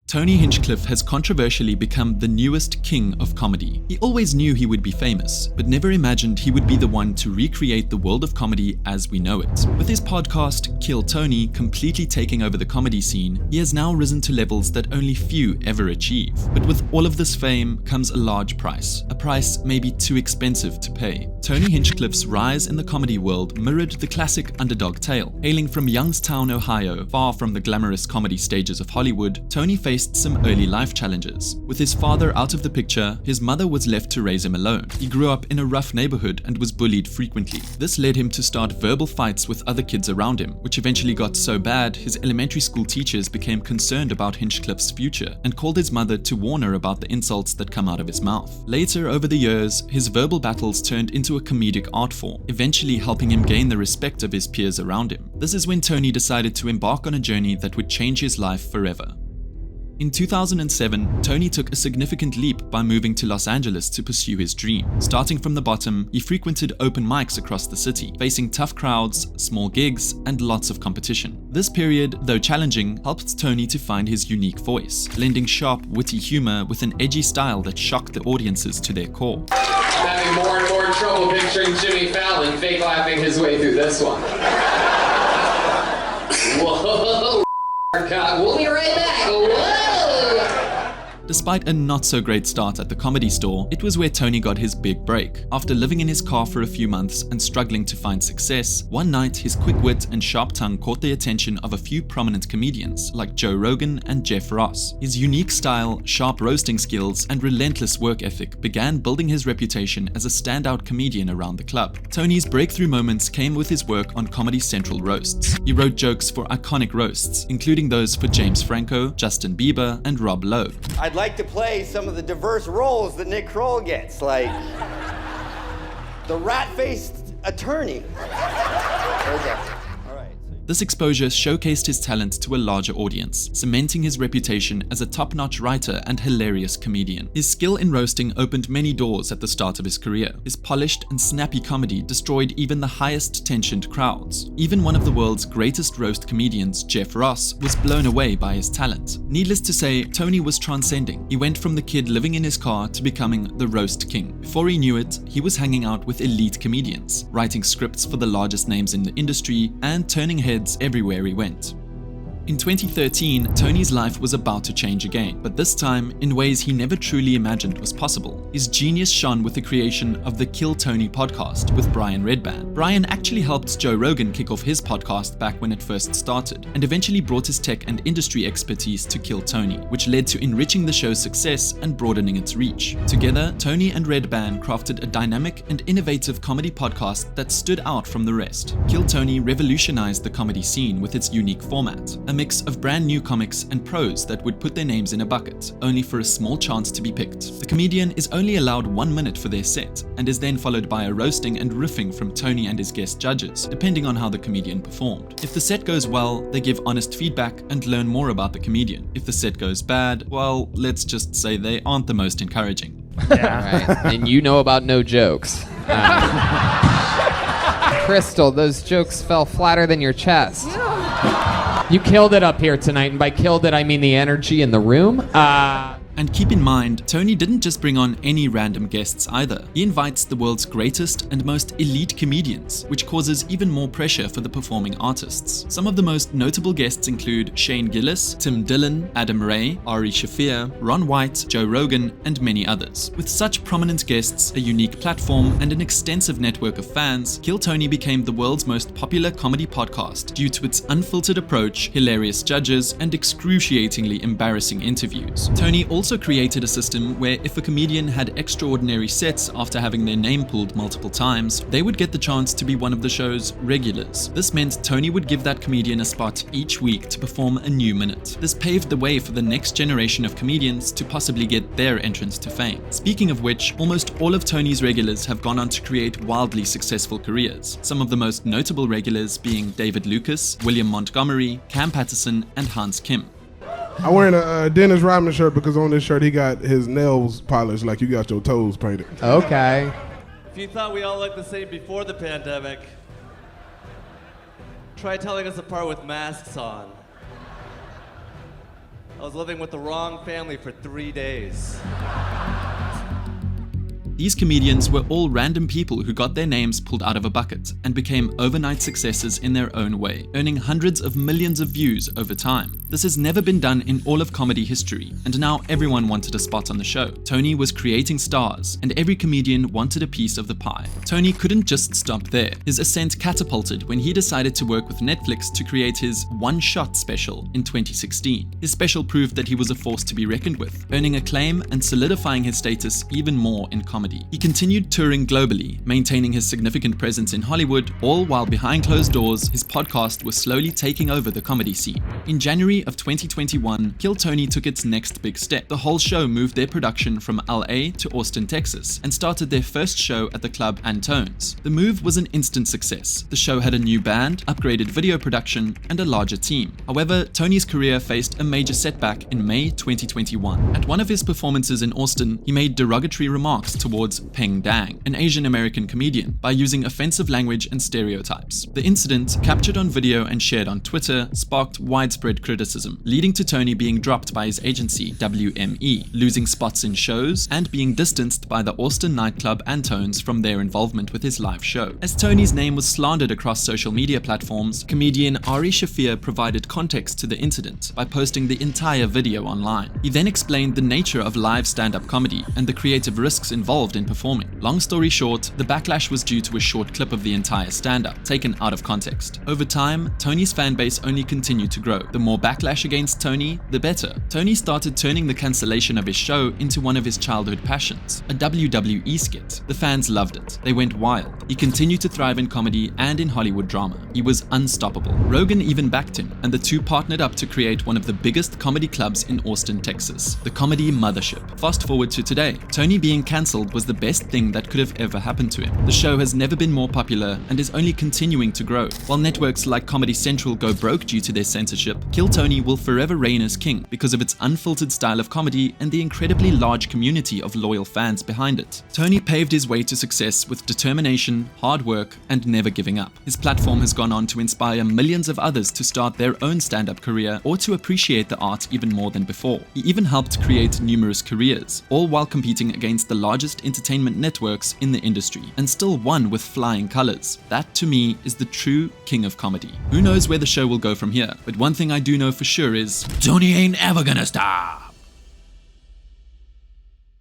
Tony Hinchcliffe has controversially become the newest king of comedy. He always knew he would be famous, but never imagined he would be the one to recreate the world of comedy as we know it. With his podcast, Kill Tony, completely taking over the comedy scene, he has now risen to levels that only few ever achieve. But with all of this fame comes a large price, a price maybe too expensive to pay. Tony Hinchcliffe's rise in the comedy world mirrored the classic underdog tale. Hailing from Youngstown, Ohio, far from the glamorous comedy stages of Hollywood, Tony faced some early life challenges. With his father out of the picture, his mother was left to raise him alone. He grew up in a rough neighborhood and was bullied frequently. This led him to start verbal fights with other kids around him, which eventually got so bad his elementary school teachers became concerned about Hinchcliffe's future and called his mother to warn her about the insults that come out of his mouth. Later, over the years, his verbal battles turned into a comedic art form, eventually helping him gain the respect of his peers around him. This is when Tony decided to embark on a journey that would change his life forever. In 2007, Tony took a significant leap by moving to Los Angeles to pursue his dream. Starting from the bottom, he frequented open mics across the city, facing tough crowds, small gigs, and lots of competition. This period, though challenging, helped Tony to find his unique voice, blending sharp, witty humor with an edgy style that shocked the audiences to their core. I'm having more and more trouble picturing Jimmy Fallon fake laughing his way through this one. Whoa, God, we'll be right back. Whoa. Despite a not-so-great start at the Comedy Store, it was where Tony got his big break. After living in his car for a few months and struggling to find success, one night his quick wit and sharp tongue caught the attention of a few prominent comedians like Joe Rogan and Jeff Ross. His unique style, sharp roasting skills, and relentless work ethic began building his reputation as a standout comedian around the club. Tony's breakthrough moments came with his work on Comedy Central roasts. He wrote jokes for iconic roasts, including those for James Franco, Justin Bieber, and Rob Lowe. I'd like to play some of the diverse roles that Nick Kroll gets, like the rat-faced attorney. Okay. This exposure showcased his talent to a larger audience, cementing his reputation as a top-notch writer and hilarious comedian. His skill in roasting opened many doors at the start of his career. His polished and snappy comedy destroyed even the highest tensioned crowds. Even one of the world's greatest roast comedians, Jeff Ross, was blown away by his talent. Needless to say, Tony was transcending. He went from the kid living in his car to becoming the roast king. Before he knew it, he was hanging out with elite comedians, writing scripts for the largest names in the industry, and turning heads everywhere he went. In 2013, Tony's life was about to change again, but this time in ways he never truly imagined was possible. His genius shone with the creation of the Kill Tony podcast with Brian Redban. Brian actually helped Joe Rogan kick off his podcast back when it first started, and eventually brought his tech and industry expertise to Kill Tony, which led to enriching the show's success and broadening its reach. Together, Tony and Redban crafted a dynamic and innovative comedy podcast that stood out from the rest. Kill Tony revolutionized the comedy scene with its unique format, a mix of brand new comics and pros that would put their names in a bucket, only for a small chance to be picked. The comedian is only allowed 1 minute for their set, and is then followed by a roasting and riffing from Tony and his guest judges, depending on how the comedian performed. If the set goes well, they give honest feedback and learn more about the comedian. If the set goes bad, well, let's just say they aren't the most encouraging. Yeah. Right. And you know about no jokes. Crystal, those jokes fell flatter than your chest. You killed it up here tonight, and by killed it, I mean the energy in the room. And keep in mind, Tony didn't just bring on any random guests either. He invites the world's greatest and most elite comedians, which causes even more pressure for the performing artists. Some of the most notable guests include Shane Gillis, Tim Dillon, Adam Ray, Ari Shaffir, Ron White, Joe Rogan, and many others. With such prominent guests, a unique platform, and an extensive network of fans, Kill Tony became the world's most popular comedy podcast due to its unfiltered approach, hilarious judges, and excruciatingly embarrassing interviews. Tony also created a system where if a comedian had extraordinary sets after having their name pulled multiple times, they would get the chance to be one of the show's regulars. This meant Tony would give that comedian a spot each week to perform a new minute. This paved the way for the next generation of comedians to possibly get their entrance to fame. Speaking of which, almost all of Tony's regulars have gone on to create wildly successful careers. Some of the most notable regulars being David Lucas, William Montgomery, Cam Patterson, and Hans Kim. I'm wearing a Dennis Rodman shirt because on this shirt he got his nails polished like you got your toes painted. Okay. If you thought we all looked the same before the pandemic, try telling us apart with masks on. I was living with the wrong family for 3 days. These comedians were all random people who got their names pulled out of a bucket and became overnight successes in their own way, earning hundreds of millions of views over time. This has never been done in all of comedy history, and now everyone wanted a spot on the show. Tony was creating stars, and every comedian wanted a piece of the pie. Tony couldn't just stop there. His ascent catapulted when he decided to work with Netflix to create his One Shot special in 2016. His special proved that he was a force to be reckoned with, earning acclaim and solidifying his status even more in comedy. He continued touring globally, maintaining his significant presence in Hollywood, all while behind closed doors, his podcast was slowly taking over the comedy scene. In January of 2021, Kill Tony took its next big step. The whole show moved their production from LA to Austin, Texas, and started their first show at the club Antone's. The move was an instant success. The show had a new band, upgraded video production, and a larger team. However, Tony's career faced a major setback in May 2021. At one of his performances in Austin, he made derogatory remarks towards Peng Dang, an Asian American comedian, by using offensive language and stereotypes. The incident, captured on video and shared on Twitter, sparked widespread criticism, leading to Tony being dropped by his agency, WME, losing spots in shows, and being distanced by the Austin nightclub Antone's from their involvement with his live show. As Tony's name was slandered across social media platforms, comedian Ari Shafir provided context to the incident by posting the entire video online. He then explained the nature of live stand-up comedy and the creative risks involved in performing. Long story short, the backlash was due to a short clip of the entire stand-up, taken out of context. Over time, Tony's fanbase only continued to grow. The more backlash against Tony, the better. Tony started turning the cancellation of his show into one of his childhood passions, a WWE skit. The fans loved it. They went wild. He continued to thrive in comedy and in Hollywood drama. He was unstoppable. Rogan even backed him, and the two partnered up to create one of the biggest comedy clubs in Austin, Texas, the Comedy Mothership. Fast forward to today. Tony being cancelled was the best thing that could have ever happened to him. The show has never been more popular and is only continuing to grow. While networks like Comedy Central go broke due to their censorship, Kill Tony will forever reign as king because of its unfiltered style of comedy and the incredibly large community of loyal fans behind it. Tony paved his way to success with determination, hard work, and never giving up. His platform has gone on to inspire millions of others to start their own stand-up career or to appreciate the art even more than before. He even helped create numerous careers, all while competing against the largest entertainment networks in the industry, and still won with flying colors. That, to me, is the true king of comedy. Who knows where the show will go from here, but one thing I do know for sure is Tony ain't ever gonna stop.